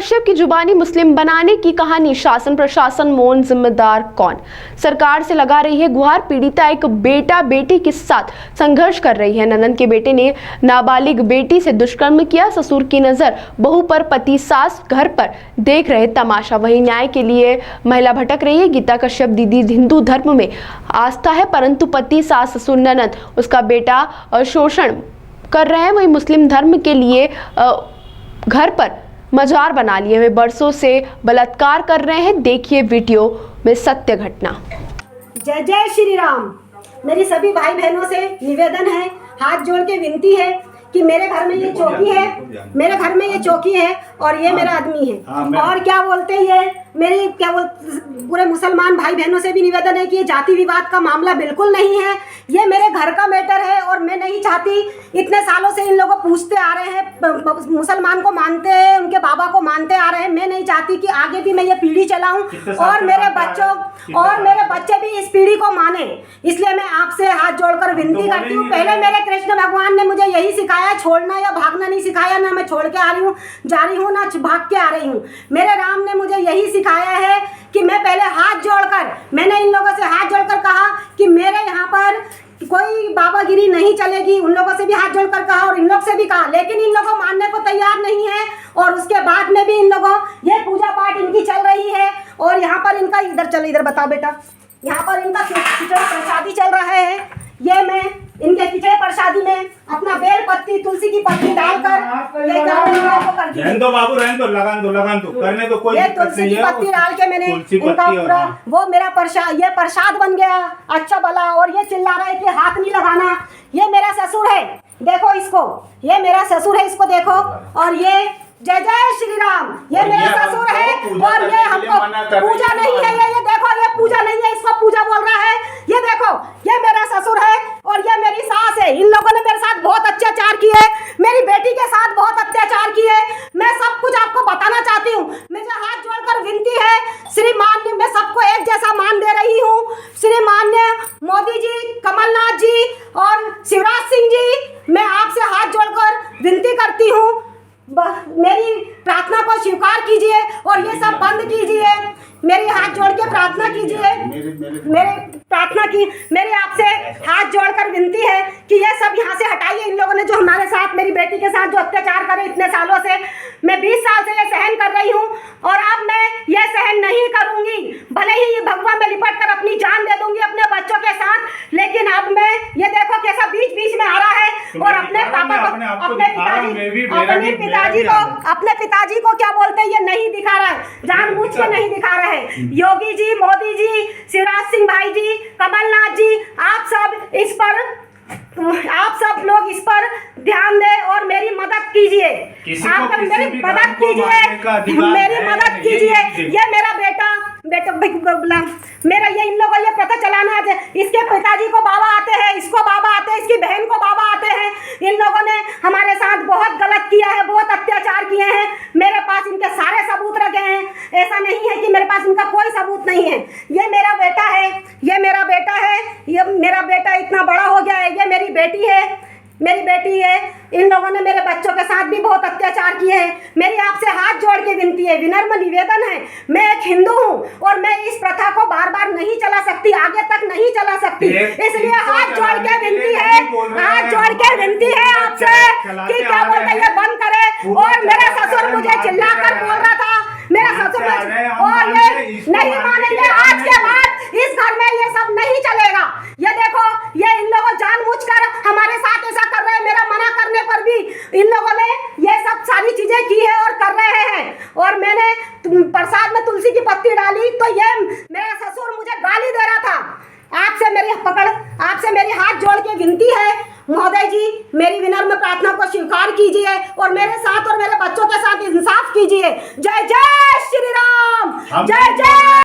कश्यप की जुबानी मुस्लिम बनाने की कहानी, शासन प्रशासन मौन, जिम्मेदार कौन? सरकार से लगा रही है गुहार। पीड़िता एक बेटा बेटी के साथ संघर्ष कर रही है। ननद के बेटे ने नाबालिग बेटी से दुष्कर्म किया। ससुर की नजर बहू पर, पति सास घर पर देख रहे तमाशा। वहीं न्याय के लिए महिला भटक रही है। गीता कश्यप दीदी हिंदू धर्म में आस्था है, परंतु पति सास ससुर ननद उसका बेटा शोषण कर रहे हैं। वहीं मुस्लिम धर्म के लिए घर पर मजार बना लिए हुए बरसों से बलात्कार कर रहे हैं। देखिए वीडियो में सत्य घटना। जय जय श्री राम। मेरी सभी भाई बहनों से निवेदन है, हाथ जोड़ के विनती है कि मेरे घर में ये चौकी है, मेरे घर में ये चौकी है और ये मेरा आदमी है। और क्या बोलते हैं, ये मेरी पूरे मुसलमान भाई बहनों से भी निवेदन है कि ये जाति विवाद का मामला बिल्कुल नहीं है। ये मेरे घर का मैटर है और मैं नहीं चाहती, इतने सालों से इन लोगों को पूछते आ रहे हैं, मुसलमान को मानते हैं, उनके बाबा को मानते आ रहे हैं। मैं नहीं चाहती कि आगे भी मैं ये पीढ़ी चलाऊं और मेरे बच्चे भी इस पीढ़ी को माने। इसलिए मैं आपसे हाथ जोड़कर विनती करती हूँ। पहले मेरे कृष्ण भगवान ने मुझे यही सिखाया, छोड़ना या भागना नहीं सिखाया। ना मैं छोड़ के आ रही हूँ, जा रही हूँ, ना भाग के आ रही हूँ। मेरे राम ने मुझे यही सिखाया है कि मैं पहले हाथ जोड़कर, मैंने इन लोगों से हाथ जोड़कर कहा कि मेरे यहाँ पर कोई बाबागिरी नहीं चलेगी। उन लोगों से भी हाथ जोड़कर कहा और इन लोग से भी कहा, लेकिन इन लोगों मानने को तैयार नहीं है। और उसके बाद में भी इन लोगों, ये पूजा पाठ इनकी चल रही है और यहाँ पर इनका, इधर बताओ बेटा, यहाँ पर इनका खिचड़ी प्रसादी चल रहा है। ये मैं इनके खिचड़ी प्रसादी में अपना बेल पत्ती, तुलसी की पत्ती डालकर ये रहने दो बाबू, रहने दो, लगान दो करने दो, कोई तुलसी की पत्ती डाल के मैंने इनका पूरा वो मेरा प्रसाद, ये प्रसाद बन गया अच्छा भला। और ये चिल्ला रहा है कि हाथ नहीं लगाना। ये मेरा ससुर है, देखो इसको, ये मेरा ससुर है, इसको देखो। और ये जय जय श्री राम, ये मेरा ससुर है और ये हमको पूजा नहीं है। ये देखो, ये पूजा नहीं है, इसको पूजा बोल रहा है। ये देखो, ये मेरा ससुर है और ये मेरी सास है। इन लोगों ने मेरे साथ बहुत अत्याचार किए, मेरी बेटी के साथ बहुत अत्याचार किए। मैं सब कुछ आपको बताना चाहती हूँ। मुझे हाथ जोड़कर विनती है, श्री मान्य, मैं सबको एक जैसा मान दे रही हूँ। श्री मान्य मोदी जी, कमलनाथ जी और शिवराज सिंह जी, मैं आपसे हाथ जोड़कर विनती करती हूँ, मेरी प्रार्थना को स्वीकार कीजिए और ये सब बंद कीजिए। मेरी हाथ जोड़ के प्रार्थना कीजिए। मेरे प्रार्थना की, मेरे आपसे हाथ जोड़कर विनती है कि ये सब यहाँ से हटाइए। इन लोगों ने जो हमारे साथ, मेरी बेटी के साथ जो अत्याचार करे इतने सालों से, मैं 20 साल से ये सहन कर रही हूँ और अब मैं ये सहन नहीं करूँगी। भले ही ये भगवा में लिपट कर अपनी जान दे दूंगी अपने बच्चों के साथ, लेकिन अब मैं, ये देखो कैसा बीच बीच में आ रहा है और अपने पापा को, अपने पिताजी को क्या बोलते हैं, ये नहीं दिखा रहा है, जानबूझ के नहीं दिखा रहा है। योगी जी, मोदी जी, शिवराज सिंह भाई जी, कमलनाथ जी, आप सब लोग इस पर ध्यान दें और मेरी मदद कीजिए। आप मेरी मदद कीजिए, मेरी मदद कीजिए। ये मेरा बेटा मेरा, ये इन लोगों, ये पता चलाना है, इसके पिताजी को बाबा आते हैं, इसको बाबा आते हैं, इसकी बहन को बाबा आते हैं। इन लोगों ने हमारे साथ बहुत गलत किया है, बहुत अत्याचार किए हैं। मेरे पास इनके सारे सबूत रखे हैं। ऐसा नहीं है कि मेरे पास इनका कोई सबूत नहीं है। ये मेरा बेटा है, ये मेरा बेटा है, ये मेरा बेटा इतना बड़ा हो गया है। ये मेरी बेटी है, मेरी बेटी है। इन लोगों ने मेरे बच्चों के साथ भी बहुत अत्याचार किए हैं। मेरी आपसे हाथ जोड़ के विनती है, विनम्र निवेदन है। मैं एक हिंदू हूँ और मैं इस प्रथा को बार बार नहीं चला सकती, आगे तक नहीं चला सकती। इसलिए हाथ जोड़ के विनती है, हाथ जोड़ के विनती है आपसे कि क्या बोलते हैं, बंद करे। और मेरा ससुर मुझे चिल्लाकर बोल रहा था, मेरा ससुर, और ये नहीं मानेंगे। आज के बाद इस घर में ये सब नहीं चलेगा। ये देखो, ये इन लोगों जानबूझकर हमारे साथ ऐसा कर रहे हैं। मेरा मना करने पर भी इन लोगों ने ये सब सारी चीजें की है और कर रहे हैं। और मैंने प्रसाद में तुलसी की पत्ती डाली तो ये मेरा ससुर मुझे गाली दे रहा था। आपसे मेरी हाथ जोड़ के विनती है, महोदय जी, मेरी विनम्र प्रार्थना को स्वीकार कीजिए और मेरे साथ और मेरे बच्चों के साथ इंसाफ कीजिए। जय जय श्री राम, जय जय।